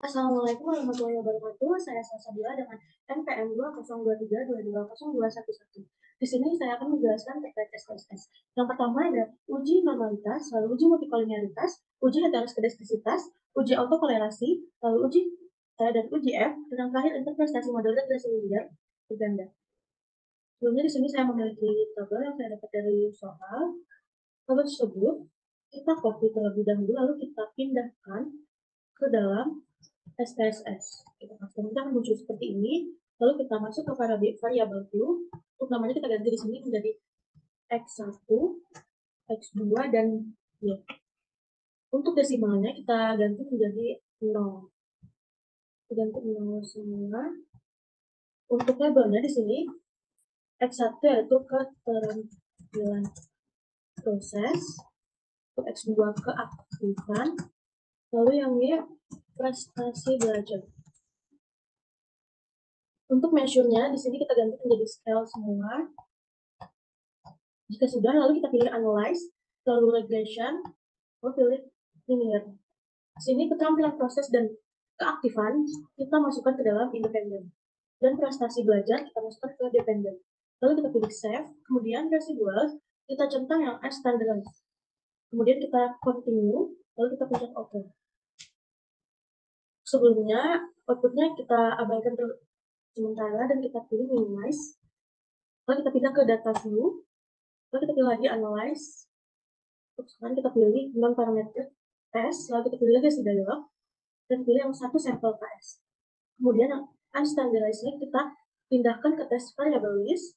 Assalamualaikum warahmatullahi wabarakatuh. Saya Salsabila dengan NPM 2023220211. Di sini saya akan menjelaskan terkait SKSS. Yang pertama ada uji normalitas, lalu uji multikolinearitas, uji heteroskedastisitas, uji autokolerasi, lalu uji dan uji F, dan yang terakhir interpretasi model regresi linear berganda. Sebelumnya di sini saya memiliki tabel yang saya dapat dari soal. Tabel tersebut kita copy terlebih dahulu, lalu kita pindahkan ke dalam SPSS. Kita akan muncul seperti ini. Lalu kita masuk ke variabel Q. Untuk namanya kita ganti di sini menjadi X1, X2, dan Y. Untuk desimalnya kita ganti menjadi 0. Kita ganti 0 semua. Untuk labelnya di sini X1 yaitu keterampilan proses, untuk X2 keaktifan, lalu yang Y prestasi belajar. Untuk measure-nya di sini kita ganti menjadi scale semua. Jika sudah, lalu kita pilih analyze, lalu regression, lalu pilih linear. Di sini keterampilan proses dan keaktifan kita masukkan ke dalam independen, dan prestasi belajar kita masukkan ke dependent. Lalu kita pilih save, kemudian residual kita centang yang as standardized. Kemudian kita continue, lalu kita pencet OK. Sebelumnya outputnya kita abaikan sementara dan kita pilih minimize. Lalu kita pindah ke data view, lalu kita pilih lagi analyze. Sekarang kita pilih non-parameter test, lalu kita pilih lagi dialog, dan pilih yang satu sampel KS. Kemudian yang unstandardized kita pindahkan ke test variable list,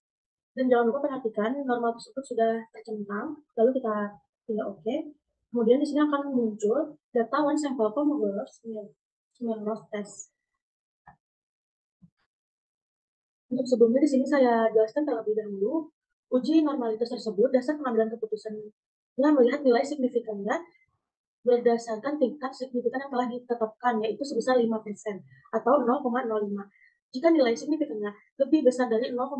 dan jangan lupa perhatikan normal tersebut sudah tercentang, lalu kita pilih OK. Kemudian di sini akan muncul data one sample formula Smirnov test. Untuk sebelumnya di sini saya jelaskan terlebih dahulu uji normalitas tersebut dasar pengambilan keputusan dengan melihat nilai signifikannya berdasarkan tingkat signifikan yang telah ditetapkan, yaitu sebesar 5% atau 0,05. Jika nilai signifikannya lebih besar dari 0,05,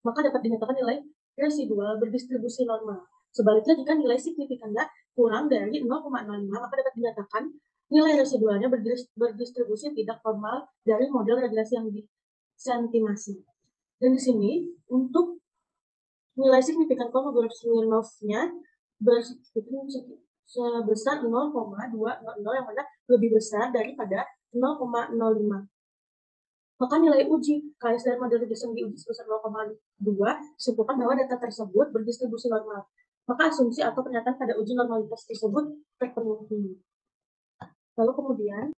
maka dapat dinyatakan nilai residual berdistribusi normal. Sebaliknya, jika nilai signifikannya kurang dari 0,05, maka dapat dinyatakan nilai residualnya berdistribusi tidak formal dari model regresi yang disentimasi. Dan di sini, untuk nilai signifikan Kolmogorov-Smirnov-nya sebesar 0,200 yang mana lebih besar daripada 0,05. Maka nilai uji KS dan model regresi yang diuji sebesar 0,2 disimpulkan bahwa data tersebut berdistribusi normal. Maka asumsi atau pernyataan pada uji normalitas tersebut terpenuhi. Lalu kemudian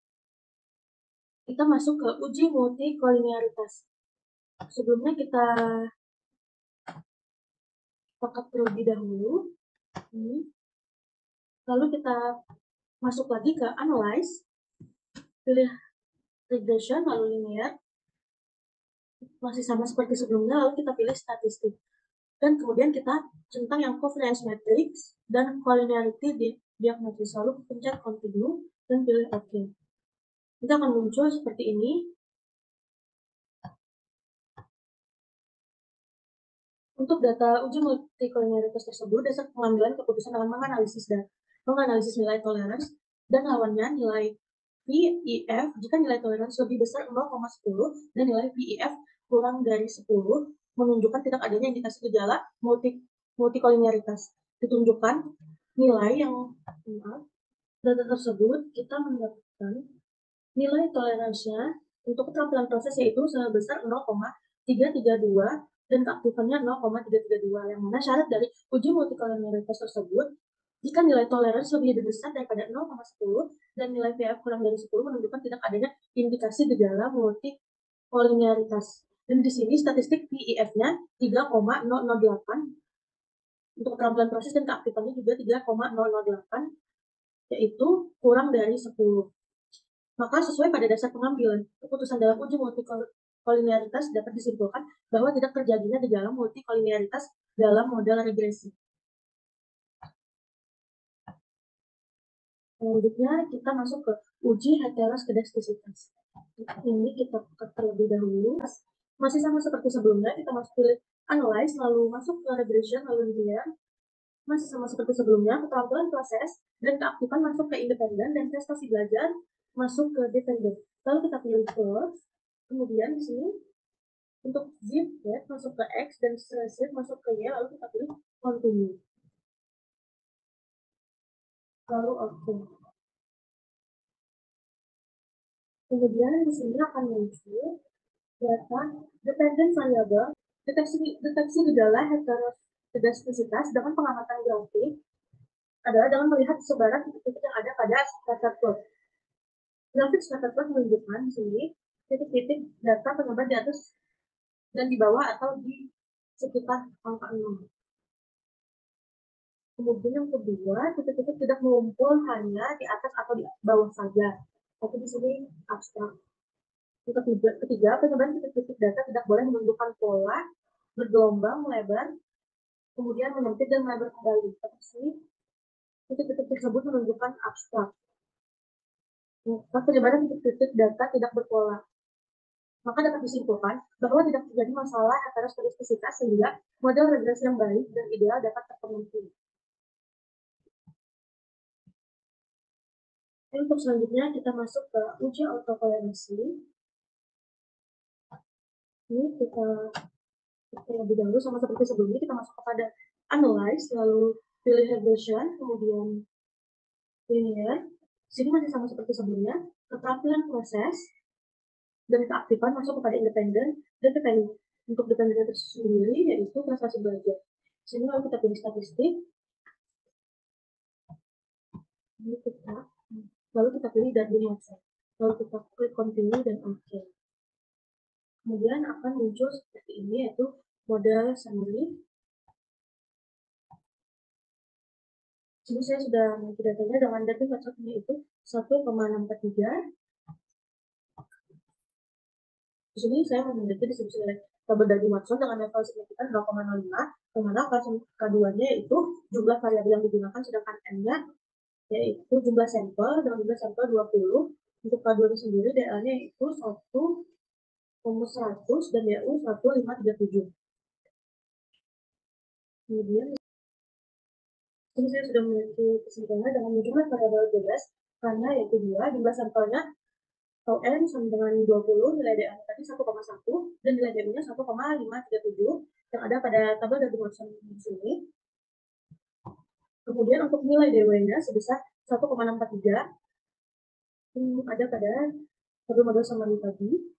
kita masuk ke uji multikolinearitas. Sebelumnya kita pakai terlebih dahulu. Lalu kita masuk lagi ke analyze, pilih regression, lalu linear, masih sama seperti sebelumnya, lalu kita pilih statistik. Dan kemudian kita centang yang covariance matrix dan collinearity diagnosis, lalu pencet continue dan pilih OK. Kita akan muncul seperti ini. Untuk data uji multikolinearitas tersebut, dasar pengambilan keputusan dalam menganalisis nilai toleransi dan lawannya nilai VIF jika nilai toleransi lebih besar 0,10 dan nilai VIF kurang dari 10 menunjukkan tidak adanya indikasi gejala multikolinearitas. Ditunjukkan nilai yang data tersebut kita mendapatkan nilai toleransinya untuk keterampilan proses yaitu sebesar 0,332 dan keaktifannya 0,332, yang mana syarat dari uji multikolinearitas tersebut jika nilai toleransi lebih besar daripada 0,10 dan nilai VF kurang dari 10 menunjukkan tidak adanya indikasi gejala multikolinearitas. Dan di sini statistik VIF-nya 3,008. Untuk keterampilan proses dan keaktifannya juga 3,008, yaitu kurang dari 10. Maka sesuai pada dasar pengambilan keputusan dalam uji multikolinearitas dapat disimpulkan bahwa tidak terjadinya gejala multikolinearitas dalam model regresi. Selanjutnya kita masuk ke uji heteroskedastisitas. Ini kita terlebih dahulu. Masih sama seperti sebelumnya, kita masuk pilih analyze, lalu masuk ke regression, lalu linear. Masih sama seperti sebelumnya, keterampilan proses dan keaktifan masuk ke independen dan prestasi belajar masuk ke dependent. Lalu kita pilih close, kemudian di sini untuk zip ya, masuk ke X dan zip masuk ke Y, lalu kita pilih continue. Lalu oke. Kemudian di sini akan muncul data dependent variable, deteksi gejala heterogeneisitas dengan pengamatan grafik adalah dengan melihat sebaran titik-titik yang ada pada scatter plot. Grafik scatter plot menunjukkan di sini titik-titik data penyebar di atas dan di bawah atau di sekitar angka 6. Kemudian yang kedua, titik-titik tidak mengumpul hanya di atas atau di bawah saja, tapi di sini abstrak. Yang ketiga, penyebaran titik-titik data tidak boleh menunjukkan pola, bergelombang, melebar, kemudian menyempit dan melebar kembali. Tapi di sini titik-titik tersebut menunjukkan abstrak. Penyebaran titik-titik data tidak berpola. Maka dapat disimpulkan bahwa tidak terjadi masalah heterogeneisitas sehingga model regresi yang baik dan ideal dapat terpenuhi. Untuk selanjutnya kita masuk ke uji autokorelensi. Ini kita terlebih dahulu sama seperti sebelumnya, kita masuk kepada analyze, lalu pilih regression, kemudian linear. Sini masih sama seperti sebelumnya, keterampilan proses dan keaktifan masuk kepada independen dan dependent. Untuk dependen itu sendiri yaitu prestasi belajar. Sini lalu kita pilih statistik, lalu kita pilih Darwin Watson, lalu kita klik continue dan OK. Kemudian akan muncul seperti ini, yaitu model summary. Sini saya sudah mengikuti datanya dengan Darwin Watsonnya itu 1,643. Di sini saya memiliki distribusi nilai tabel Darwin Watson dengan level signifikan 0,05, dimana K2-nya itu jumlah variabel yang digunakan, sedangkan N-nya yaitu jumlah sampel dengan jumlah sampel 20. Untuk K2 sendiri DL-nya itu 1,100 dan DU 1,537. Kemudian ini saya sudah memiliki kesimpulannya dengan jumlah variabel bebas karena yaitu 2, jumlah sampelnya atau N sama dengan 20, nilai DL tadi 1,1 dan nilai DU-nya 1,537 yang ada pada tabel dari Watson di sini. Kemudian untuk nilai DW-nya sebesar 1,643 ada pada tabel model summary tadi.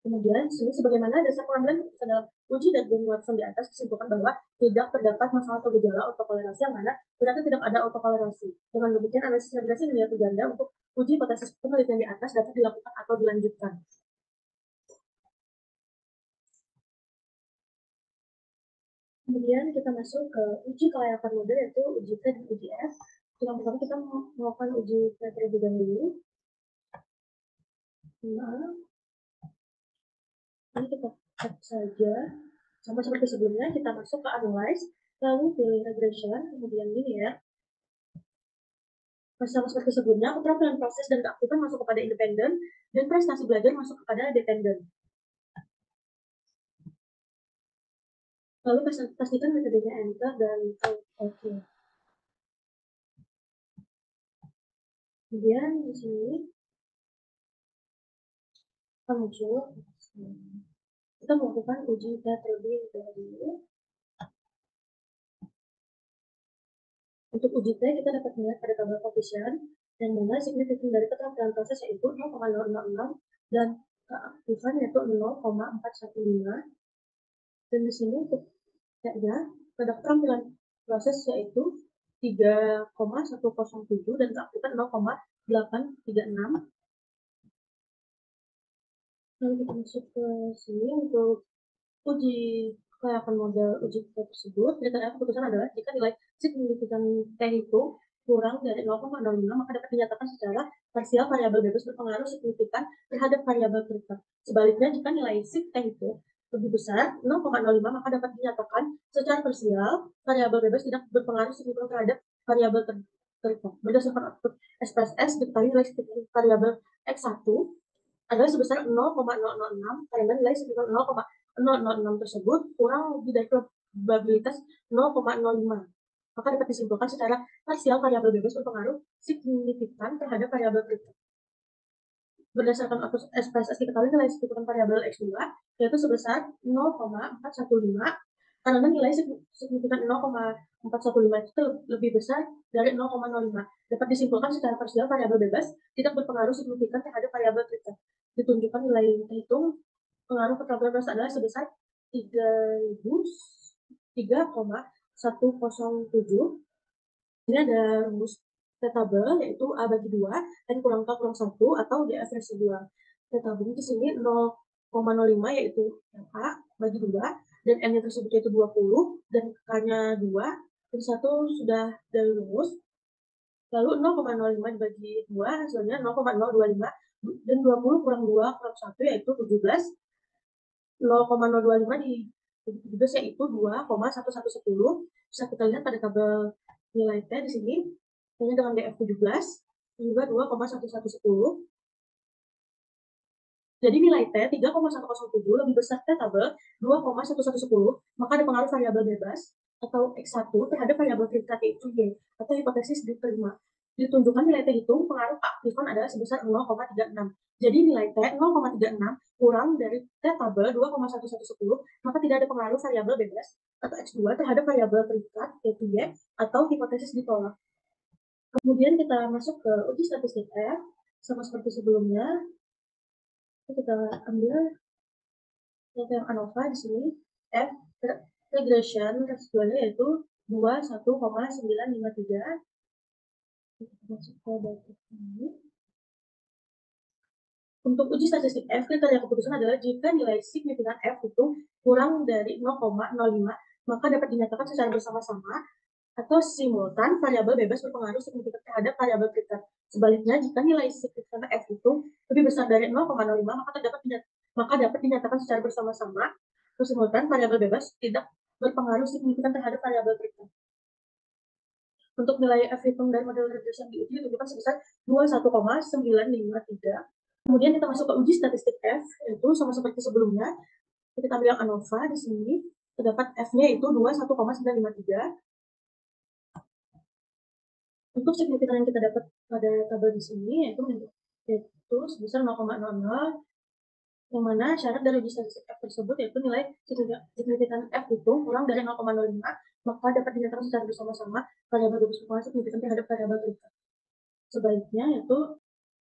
Kemudian sini sebagaimana dasar pengambilan keputusan dalam uji Darwin Watson di atas disimpulkan bahwa tidak terdapat masalah atau gejala autokolerasi yang mana berarti tidak ada autokolerasi. Dengan demikian analisis regresi linear ganda untuk uji hipotesis penelitian di atas dapat dilakukan atau dilanjutkan. Kemudian kita masuk ke uji kelayakan model, yaitu uji T dan uji F. Yang pertama kita melakukan uji T terlebih dahulu. Nah, ini kita cek saja sama seperti sebelumnya, kita masuk ke analyze, lalu pilih regression, kemudian linear. Sama seperti sebelumnya, keterampilan proses dan keaktifan masuk kepada independen dan prestasi belajar masuk kepada dependen. Lalu pastikan metodenya enter dan OK. Kemudian di sini kita muncul, kita melakukan uji terlebih dahulu. Untuk uji T, kita dapat melihat pada tabel koefisien yang mana signifikan dari keterampilan proses yaitu 0,066 dan keaktifan yaitu 0,415. Dan di sini untuk T-nya pada keterampilan proses yaitu 3,107 dan keaktifan 0,836. Lalu kita masuk ke sini untuk uji kelayakan model uji T tersebut. Kriteria keputusan adalah jika nilai signifikan T itu kurang dari 0,05 maka dapat dinyatakan secara parsial variabel bebas berpengaruh signifikan terhadap variabel kriteria. Sebaliknya jika nilai sig T itu lebih besar 0,05 maka dapat dinyatakan secara parsial variabel bebas tidak berpengaruh signifikan terhadap variabel kriteria. Berdasarkan output SPSS diketahui nilai signifikan variabel X1 adalah sebesar 0,006 karena nilai signifikan 0,006 tersebut kurang lebih dari probabilitas 0,05. maka dapat disimpulkan secara parsial variabel bebas berpengaruh signifikan terhadap variabel prioritas. Berdasarkan SPSS diketahui nilai signifikan variabel X2 yaitu sebesar 0,415 karena nilai signifikan 0,415 itu lebih besar dari 0,05. Dapat disimpulkan secara parsial variabel bebas tidak berpengaruh signifikan terhadap variabel prioritas. Ditunjukkan nilai terhitung pengaruh keterampilan bebas adalah sebesar 3,107. Ini ada rumus tabel yaitu A bagi 2 N kurang K kurang 1 atau DF versi 2. Tabelnya di sini 0,05 yaitu A bagi 2 dan N-nya tersebut yaitu 20 dan K-nya 2 dan 1 sudah dari rumus. Lalu 0,05 dibagi 2 hasilnya 0,025 dan 20 kurang 2 kurang 1 yaitu 17. 0,025 di 17 yaitu 2,1110. Bisa kita lihat pada tabel nilai T di sini. T-nya dengan DF 17 juga 2,1110. Jadi nilai T 3,107 lebih besar T tabel 2,1110, maka ada pengaruh variabel bebas atau X1 terhadap variabel prioritas yaitu Y atau hipotesis diterima. Ditunjukkan nilai T hitung pengaruh keaktifan adalah sebesar 0,36. Jadi nilai T 0,36 kurang dari T tabel 2,1110, maka tidak ada pengaruh variabel bebas atau X2 terhadap variabel prioritas yaitu Y atau hipotesis ditolak. Kemudian kita masuk ke uji statistik F, sama seperti sebelumnya. Kita ambil data yang ANOVA di sini, F regression residualnya yaitu 21,953. Kita masuk ke data ini. Untuk uji statistik F, kriteria keputusan adalah jika nilai signifikan F itu kurang dari 0,05, maka dapat dinyatakan secara bersama-sama atau simultan variabel bebas berpengaruh signifikan terhadap variabel prioritas. Sebaliknya, jika nilai signifikan F itu lebih besar dari 0,05, maka dapat dinyatakan secara bersama-sama atau simultan variabel bebas tidak berpengaruh signifikan terhadap variabel prioritas. Untuk nilai F hitung dari model regression diuji ditunjukkan sebesar 21,953. Kemudian kita masuk ke uji statistik F, yaitu sama seperti sebelumnya. Kita ambil yang ANOVA di sini, terdapat F-nya itu 21,953. Untuk signifikan yang kita dapat pada tabel di sini yaitu sebesar 0,00, yang mana syarat dari uji statistik F tersebut yaitu nilai signifikan F itu kurang dari 0,05, maka dapat dinyatakan secara bersama-sama variabel bebas berpengaruh signifikan terhadap variabel prioritas. Sebaliknya yaitu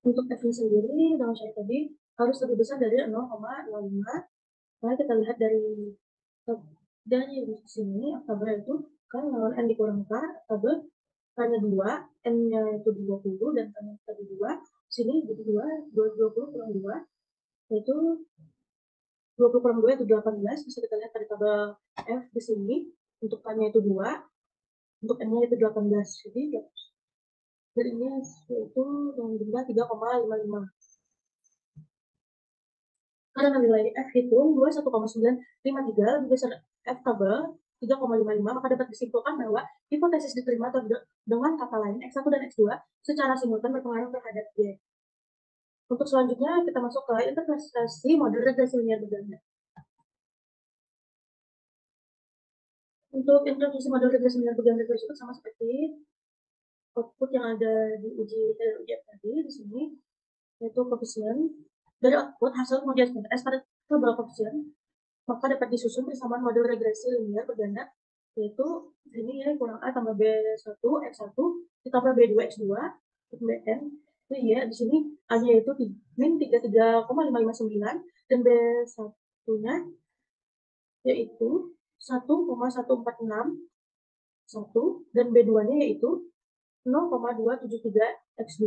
untuk F-nya sendiri dengan syarat tadi harus lebih besar dari 0,05. Nah, kita lihat dari sini tabel itu kan lawan N dikurang K, tabel K-nya 2, N-nya itu 20 dan K-nya tadi 2. Sini jadi 20 kurang 2 yaitu 20 kurang 2 itu 18. Bisa kita lihat dari tabel F di sini. Untuk K-nya itu 2, untuk N-nya itu 18. Jadi dari ini yaitu yang jumlah 3,55. Karena nilai F hitung 21,953 lebih besar F tabel 3,55, maka dapat disimpulkan bahwa hipotesis diterima atau dengan kata lain X1 dan X2 secara simultan berpengaruh terhadap Y. Untuk selanjutnya kita masuk ke interpretasi model regresi linear berganda. Untuk interpretasi model regresi linear berganda tersebut sama seperti output yang ada di uji tadi di sini, yaitu koefisien dari output hasil kemudian S pada tabel koefisien, maka dapat disusun persamaan model regresi linear berganda yaitu ini ya kurang A tambah B1 X1 ditambah B2 X2 Bn itu ya di sini A-nya itu min 33,559 dan B1-nya yaitu 1,146 dan B2-nya yaitu 0,273 X2.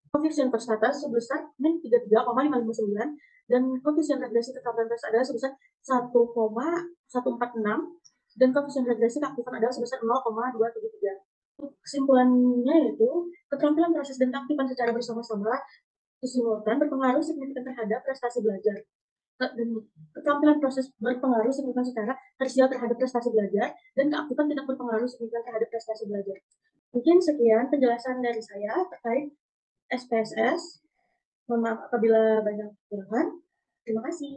Koefisien perstata sebesar min 33,559 dan koefisien regresi keterampilan tes adalah sebesar 1,146 dan koefisien regresi keaktifan adalah sebesar 0,273. Kesimpulannya yaitu keterampilan proses dan keaktifan secara bersama-sama simultan berpengaruh signifikan terhadap prestasi belajar. Dan keterampilan proses berpengaruh signifikan secara parsial terhadap prestasi belajar dan keaktifan tidak berpengaruh signifikan terhadap prestasi belajar. Mungkin sekian penjelasan dari saya terkait SPSS. Mohon maaf apabila banyak kekurangan. Terima kasih.